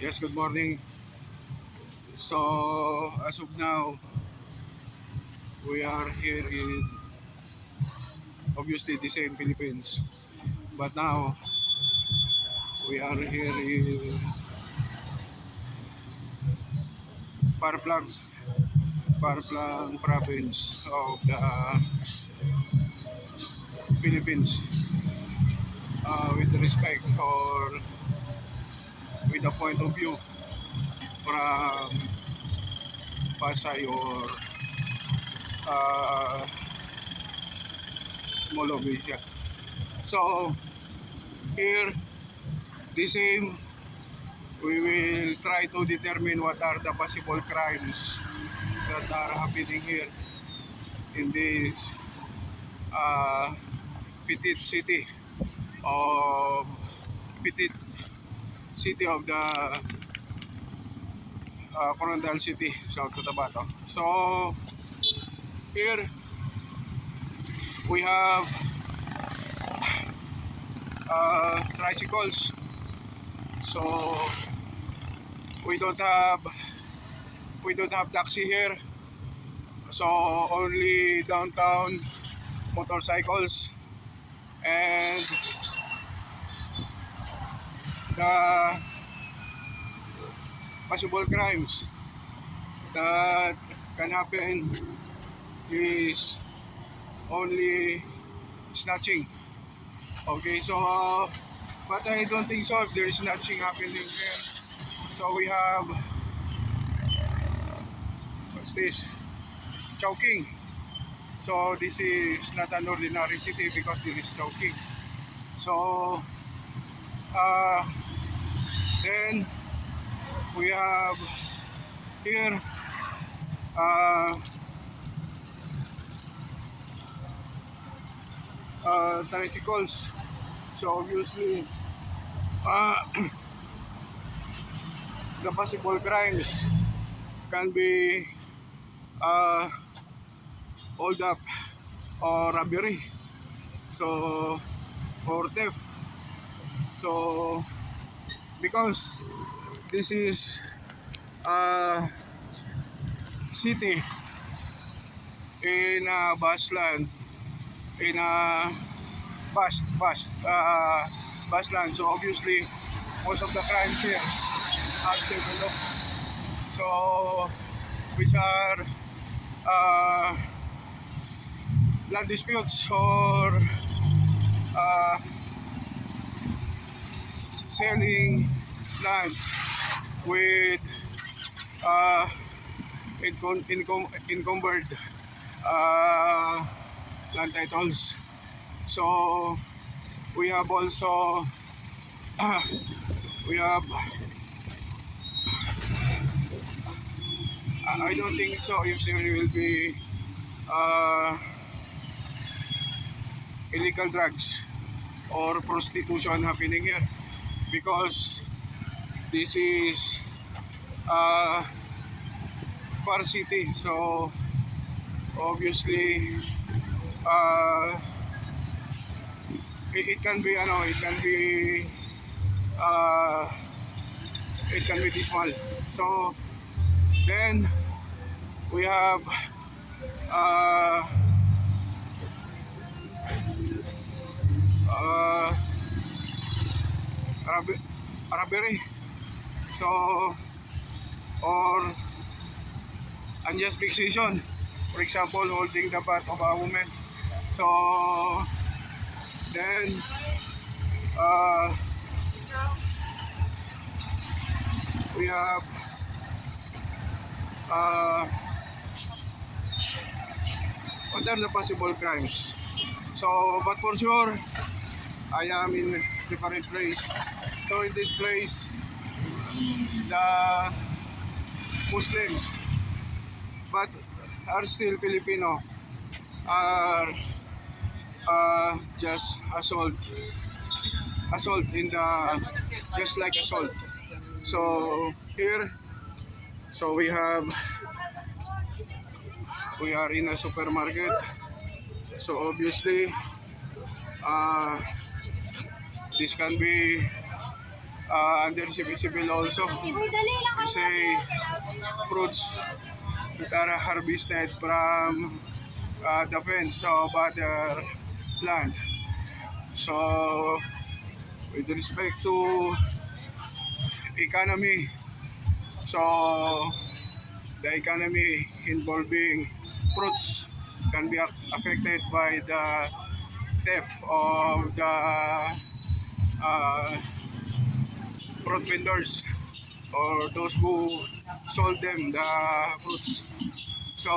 Yes, good morning. So, as of now, we are here in obviously the same Philippines. But now, we are here in Parplang, Parplang province of the Philippines. With respect or with a point of view from Pasay or uh, Molovisya. So, here, the same, we will try to determine what are the possible crimes that are happening here in this uh, petite city of petite city of the Coronadal City, South Cotabato. So here we have tricycles. So we don't have we don't have taxi here. So only downtown motorcycles and the possible crimes that can happen is only snatching. Okay, so but I don't think so if there is snatching happening here. So we have what's this? Choking. So this is not an ordinary city because there is choking. So uh, then we have here uh, tricycles. So obviously uh, the possible crimes can be uh, hold up or robbery. So or theft. So because this is a city in a bushland, in a bushland. So obviously most of the crimes here are developed. So which are uh, land disputes or uh, selling lands with uh, encumbered uh, land titles. So we have also we have I don't think so if there will be uh, illegal drugs or prostitution happening here because this is uh, far city. So obviously uh, it can be uh, it can be this one. So then we have uh, uh, robbery. So or unjust fixation, for example holding the butt of a woman. So then uh, we have uh, what are the possible crimes. So but for sure I am in a different place. So in this place the Muslims but are still Filipino are just assault in the just like assault. So here so we are in a supermarket. So obviously uh, this can be under CBCBL also. Say fruits that are harvested from the fence of other land. So with respect to economy, so the economy involving fruits can be affected by the theft of the uh, fruit vendors or those who sold them the fruits. So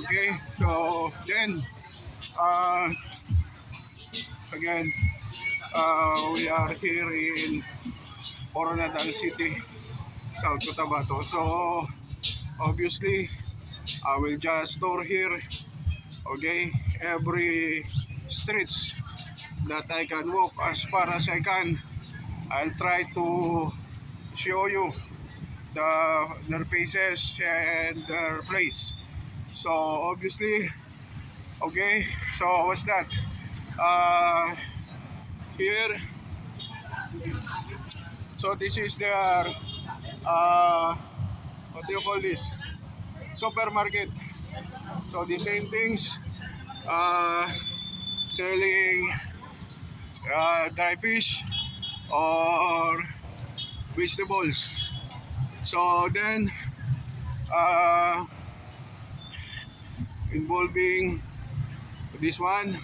okay, so then uh, again we are here in Coronadal City, South Cotabato. So obviously I will just store here, okay, every streets that I can walk as far as I can. I'll try to show you their faces and their place. So obviously, okay, so what's that? Uh, Here, so this is their, what do you call this? Supermarket. So the same things, uh, selling dry fish or vegetables. So then, uh, involving this one,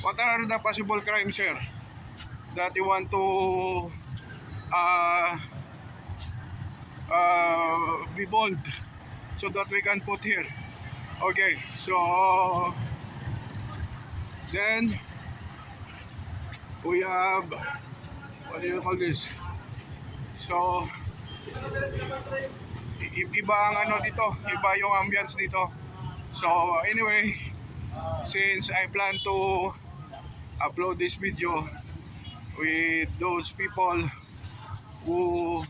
what are the possible crimes here that you want to uh, be bold so that we can put here? Okay, so then we have, what do you call this? So iba ang ano dito, iba yung ambience dito. So anyway, since I plan to upload this video with those people who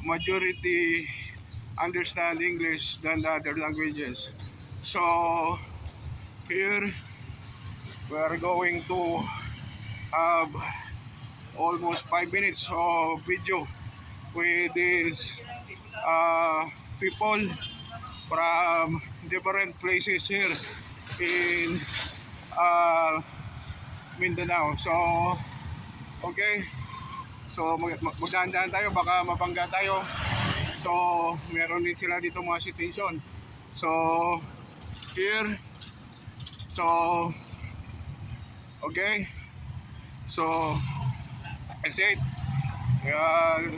majority understand English than the other languages. So here we are going to have almost 5 minutes of video with these people from different places here in Mindanao. So okay, so magdahan-dahan tayo, baka mabangga tayo. So meron din sila dito mga situation. So here, so okay, so I said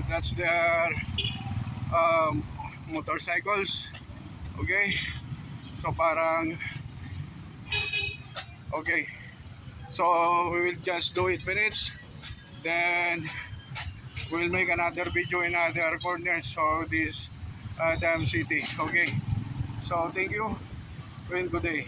that's their motorcycles. Okay, so parang okay, so we will just do it minutes, then we'll make another video in other corners of this damn city. Okay, so thank you and good day.